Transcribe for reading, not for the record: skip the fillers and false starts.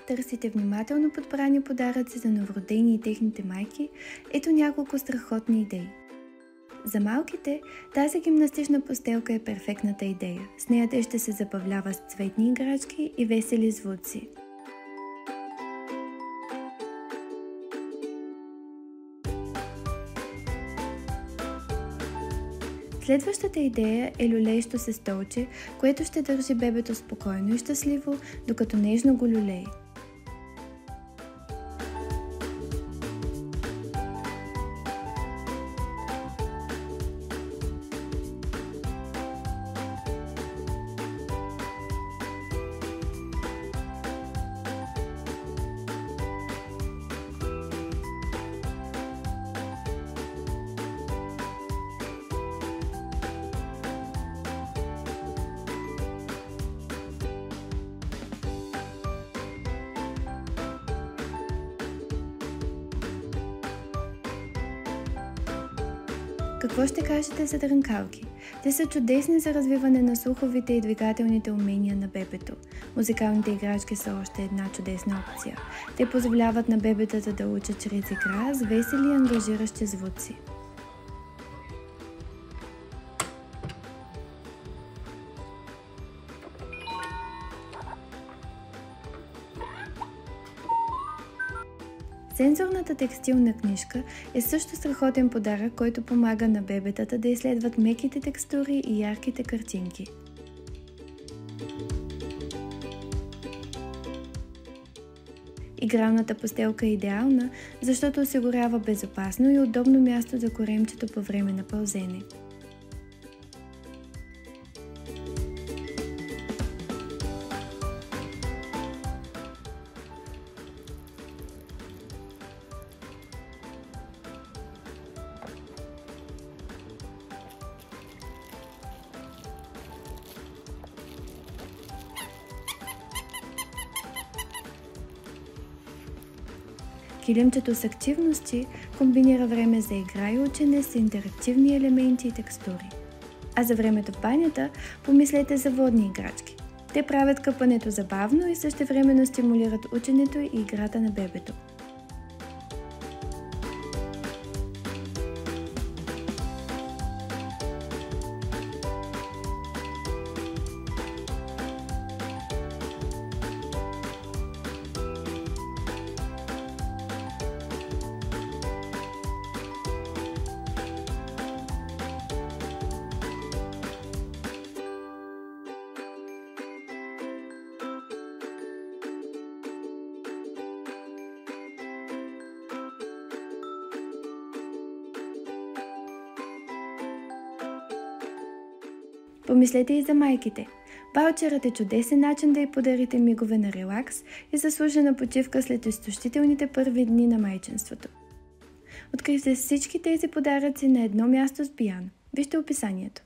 Търсите внимателно подбрани подаръци за новородени и техните майки, ето няколко страхотни идеи. За малките, тази гимнастична постелка е перфектната идея. С нея те ще се забавлява с цветни играчки и весели звуци. Следващата идея е люлеещо се столче, което ще държи бебето спокойно и щастливо, докато нежно го люлее. Какво ще кажете за дрънкалки? Те са чудесни за развиване на слуховите и двигателните умения на бебето. Музикалните играчки са още една чудесна опция. Те позволяват на бебетата да учат чрез игра с весели и ангажиращи звуци. Сензорната текстилна книжка е също страхотен подарък, който помага на бебетата да изследват меките текстури и ярките картинки. Игралната постелка е идеална, защото осигурява безопасно и удобно място за коремчето по време на пълзене. Килимчето с активности комбинира време за игра и учене с интерактивни елементи и текстури. А за времето в банята помислете за водни играчки. Те правят къпането забавно и същевременно стимулират ученето и играта на бебето. Помислете и за майките. Ваучерът е чудесен начин да й подарите мигове на релакс и заслужена почивка след изтощителните първи дни на майчинството. Открийте всички тези подаръци на едно място с Beyond. Вижте описанието.